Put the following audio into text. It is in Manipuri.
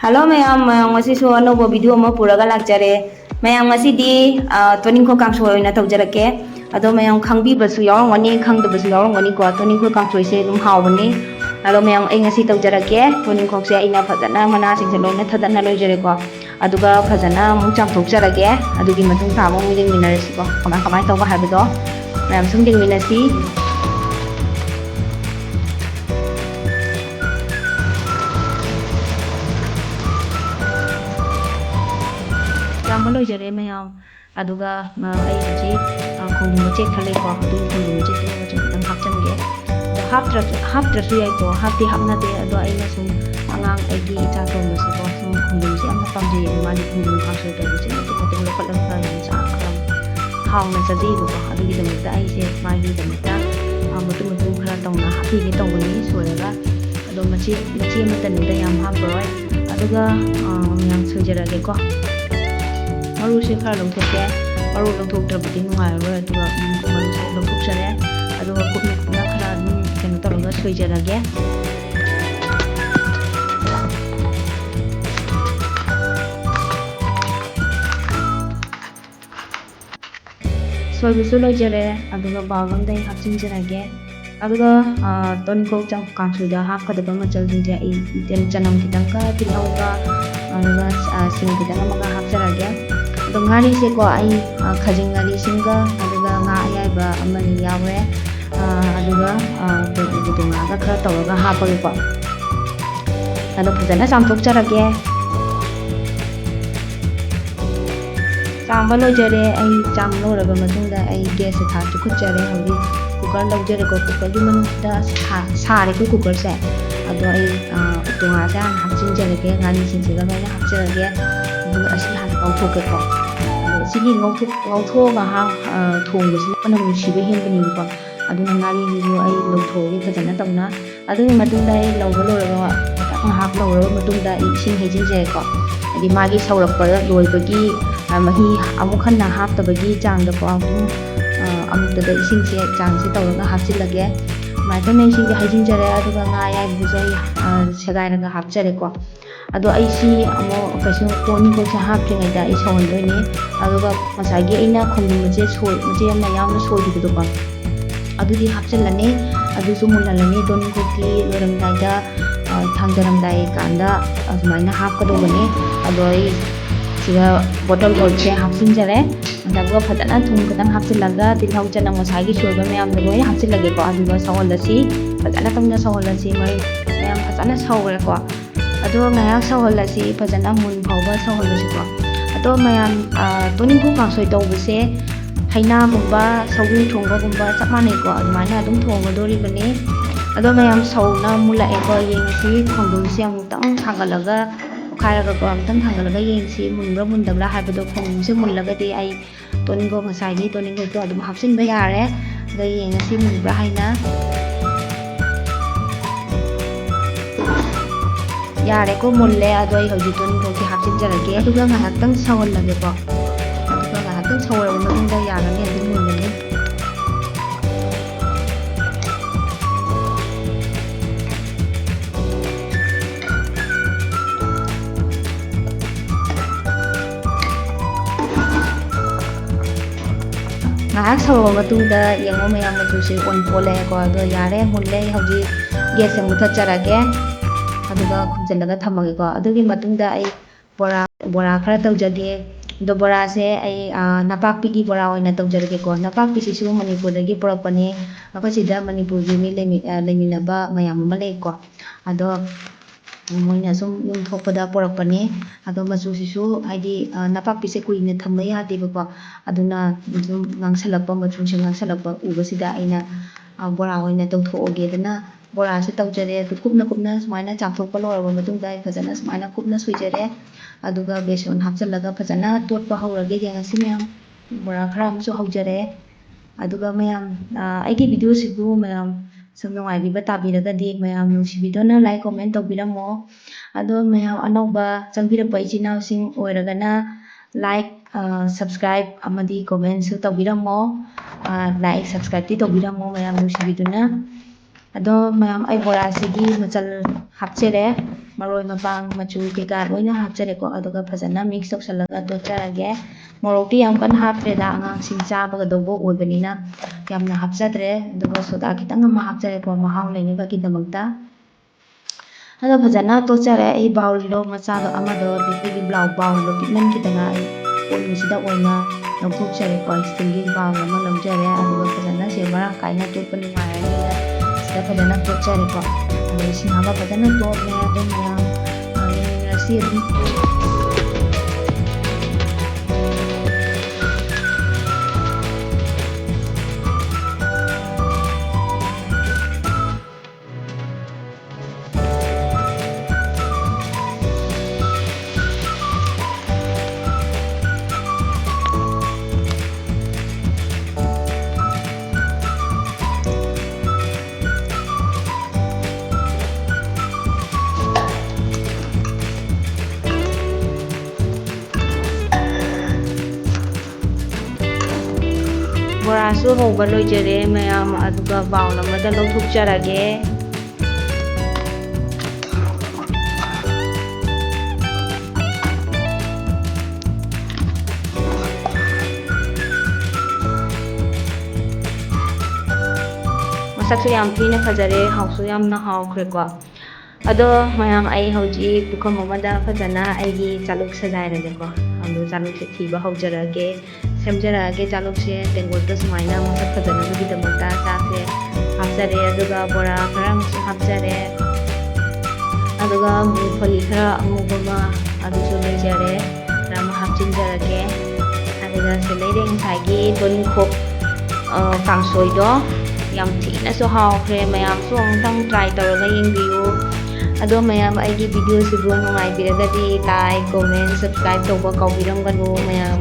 Halo mayam, ngasisu anouba video ama puraga lakjare. Mayam ngasidi toningko kangsoi oina tawjarake. Ado mayam khangbibasu yawarangani khangdabasu yawarangani ko toningko kangsoi se dum hawbani. Ado mayam ai ngasi tawjarake. Toningko se aina fajana mana singse loina thadana loijare ko. Aduga fajana mu chamthokjarage. Adugi matung tamo mu jingminarasi ko. Kamai kamai tawba habdo. Mayam sung jingminasi. Chamba loijare mayam aduga ai ji khongdum check khale ko adu khongdum check te chu tang hapchange haptrasu yai ko hapti hapna te ado ai na sum angang ai gi cha to mu se ko sum khongdum se amna pamje mali khongdum khasoi te se to ko lo palam sa yan sa kram haw na sa ji ko adu gi dam ta ai se ma gi dam ta mutu mutu khara tong na happy gi tong ni soiraga ado machi ma tan da yam ha boroi aduga yang sujara ge ko maru se khara long thok ke maru long thok tra bati nungai ro aduga ko maru se long thok sare aduga kupna kupna khara keno taraga soijarage soibusu loijare aduga bagam dai hapchinjarage aduga tonko chang kangsuida hapkadaba machal jinja I ten chanam kitang ka tilauga aduga sing kitang amaga hapjarage ngari se ko ai khajing ngari singa aduga nga ayaiba amani yawe aduga budunga ga khara tawga hapage ko ado phajana chamthokjarage chamba loijare ai cham loraga matungda ai gas tha chukhujare hori cooker laujare ko cooker gi manda sare ko cooker se ado ai tunga sa hapchinjarage ngani sinse ga maina hapjarage aduga asi han kauthoke ko sigi ngauthok ga ha thongbasi panam sibe henbani ko aduna ngari yu ai lothoge phajana tawna aduni matungda ai lawba loraga hak lawra matungda ising hejinje ko adi magi saurakpa loibagi mahi amukhanna haptabagi changda ko amuktada ising se chang se tawraga hapchilage maitame ising hejinjare aduga nga yai bujai segairaga hapjare ko ado ai si amo kasu toni ko sa haptringai da I sawandoi aduga masagi aina khongdum je maje ama yamna soidu ko adudi hapchalane adusu mulalani toni ko ki loramdai da thangdaramdai kanda asmaina hapkadobane ado ai siga bottle gold se hapsinjare daga phadana thum kadang hapchilaga tilhau chanang masagi soiba mayam da loi hapchilage ko aduga sawalasi phadana tangna sawalasi mai mayam phadana sawre ko ado ngayak sawalasi phajana mun phawba sawalasi ko ado mayam toning ko kangsoi tawbase haina mumba sawi thongba gumba chapmane ko admaina adum thongba dori bane ado mayam sauna mula eko yengsi khongdum se amutang thangalaga khairaga ko amtang thangalaga yengsi munbra mundabla haibado khongdum se mullaga de ai toning ko masagi toning ko to adum hapsin ba yare da yengsi munbra haina yare ko mulle ado ai hoji toning ko ki hapsin jarage aduga ngahaktang sawallage ko aduga ngahaktang sawal matungda yarane adum mullani ngahak sawa matungda yengo mayam matu se on pole ko ado yare mulle hoji gas muthajarage aduga khumjalaga thamage ko adugi matungda ai bora khara tawjage do bora se ai napakpi gi bora oina tawjarage ko napakpi sisu manipur dagi porakpani akosida manipur gi mi leminaba mayam ama lei ko ado moina sum yum thokpada porakpani ado machu sisu haidi napakpi se kuina thamma yade ba ko aduna sum ngangsalakpa machu se ngangsalakpa ubasida aina bora oina tawthoge dana bora se tawjare kupna kupna sumaina chamthokpa loraba matungda phajana sumaina kupna soijare aduga beson hapchalaga phajana totpa hawrage yengasi mayam bora khara amchu hawjare aduga mayam aigi video sibu mayam sum nungai tabiragadi mayam nungsibidona like comment tawbiramo ado mayam anauba changbirappa ichinau sing oiragana like subscribe amadi comment su tawbiramo like subscribe ti tawbiramo mayam nungsibiduna ado mayam ai bora sigi machal hapchere ꯃꯔꯣꯏ ꯃꯄꯥꯡ ꯃꯆꯨ ꯀꯩꯀꯥ ꯂꯣꯏꯅ ꯍꯥꯞꯆꯔꯦꯀꯣ ꯑꯗꯨꯒ ꯐꯖꯅ ꯃꯤꯛꯁ ꯇꯧꯁꯜꯂꯒ ꯇꯣꯠꯆꯔꯒꯦ ꯃꯣꯔꯣꯛꯇꯤ ꯌꯥꯝ ꯀꯟꯅ ꯍꯥꯞꯇ꯭ꯔꯦꯗ ꯑꯉꯥꯡꯁꯤꯡ ꯆꯥꯕꯒꯗꯧꯕ ꯑꯣꯏꯕꯅꯤꯅ ꯌꯥꯝꯅ ꯍꯥꯞꯆꯗ꯭ꯔꯦ ꯑꯗꯨꯒ ꯁꯣꯗꯥ ꯈꯤꯇꯪ ꯑꯃ ꯍꯥꯞꯆꯔꯦꯀꯣ ꯃꯍꯥꯎ ꯂꯩꯅꯕꯒꯤꯗꯃꯛꯇ ꯑꯗꯣ ꯐꯖꯅ ꯇꯣꯠꯆꯔꯦ ꯑꯩ ꯕꯥꯎꯜꯗꯣ ꯃꯆꯥꯗꯣ ꯑꯃꯗꯣ ꯑꯩꯈꯣꯏꯒꯤ ꯕꯥꯎꯜꯗꯣ ꯄꯤꯛꯃꯟꯈꯤꯗꯅ ꯑꯩ ꯀꯣꯟꯁꯤꯗ ꯑꯣꯏꯅ ꯂꯧꯊꯣꯛꯆꯔꯦꯀꯣ ꯁ꯭ꯇꯤꯜꯒꯤ ꯕꯥꯎꯜ ꯑꯃ ꯂꯧꯖꯔꯦ ꯑꯗꯨꯒ ꯐꯖꯅ ꯁꯦ ꯃꯔꯥꯡ ꯀꯥꯏꯅ ꯇꯣꯠꯄ ꯅꯨꯡꯉꯥꯏꯔꯅꯤꯅ ꯁꯤꯗ ꯐꯖꯅ ꯇꯣꯠꯆꯔꯦꯀꯣ ꯑꯗꯣ ꯏꯁꯤꯡ ꯍꯥꯞꯄ ꯐꯖꯅ ꯇꯣꯠꯂꯦ ꯑꯗꯨ ꯃꯌꯥꯝ ꯌꯦꯡꯃꯤꯟꯅꯔꯁꯤ ꯑꯗꯨꯝ ꯕꯣꯔꯥꯁꯨ ꯍꯧꯕ ꯂꯣꯏꯖꯔꯦ ꯃꯌꯥꯝ ꯑꯗꯨꯒ ꯕꯥꯎꯜ ꯑꯃꯗ ꯂꯧꯊꯣꯛꯆꯔꯒꯦ ꯃꯁꯛꯁꯨ ꯌꯥꯝ ꯊꯤꯅ ꯐꯖꯔꯦ ꯍꯥꯎꯁꯨ ꯌꯥꯝꯅ ꯍꯥꯎꯈ꯭ꯔꯦꯀꯣ ꯑꯗꯣ ꯃꯌꯥꯝ ꯑꯩ ꯍꯧꯖꯤꯛ ꯄꯨꯈꯝ ꯑꯃꯗ ꯐꯖꯅ ꯑꯩꯒꯤ ꯆꯥꯂꯨꯛ ꯁꯖꯥꯏꯔꯒꯦꯀꯣ ꯑꯗꯣ ꯆꯥꯂꯨꯛꯁꯦ ꯊꯤꯕ ꯍꯧꯖꯔꯛꯑꯒꯦ ꯁꯦꯝꯖꯔꯛꯑꯒꯦ ꯆꯥꯂꯨꯛꯁꯦ ꯇꯦꯡꯀꯣꯠꯇ ꯁꯨꯃꯥꯏꯅ ꯃꯁꯛ ꯐꯖꯅꯕꯒꯤꯗꯃꯛꯇ ꯆꯥꯛꯁꯦ ꯍꯥꯞꯆꯔꯦ ꯑꯗꯨꯒ ꯕꯣꯔꯥ ꯈꯔ ꯑꯃꯁꯨ ꯍꯥꯞꯆꯔꯦ ꯑꯗꯨꯒ ꯃꯨꯛꯐꯨꯂꯤ ꯈꯔ ꯑꯉꯧꯕ ꯑꯃ ꯑꯗꯨꯁꯨ ꯂꯩꯖꯔꯦ ꯈꯔ ꯑꯃ ꯍꯥꯞꯆꯤꯟꯖꯔꯒꯦ ꯑꯗꯨꯒ ꯁꯤꯗꯩꯗ ꯉꯁꯥꯏꯒꯤ ꯇꯣꯅꯤꯡꯈꯣꯛ ꯀꯥꯡꯁꯣꯏꯗꯣ ꯌꯥꯝ ꯊꯤꯅꯁꯨ ꯍꯥꯎꯈ꯭ꯔꯦ ꯃꯌꯥꯝꯁꯨ ꯑꯃꯨꯛꯇꯪ ꯇ꯭ꯔꯥꯏ ꯇꯧꯔꯒ ꯌꯦꯡꯕꯤꯌꯨ ꯑꯗꯣ ꯃꯌꯥꯝ ꯑꯩꯒꯤ ꯚꯤꯗꯤꯑꯣꯁꯤꯕꯨ ꯅꯨꯡꯉꯥꯏꯕꯤꯔꯒꯗꯤ ꯂꯥꯏꯛ ꯀꯣꯃꯦꯟ ꯁꯕꯁꯀ꯭ꯔꯥꯏꯕ ꯇꯧꯕ ꯀꯥꯎꯕꯤꯔꯝꯒꯅꯨ ꯃꯌꯥꯝ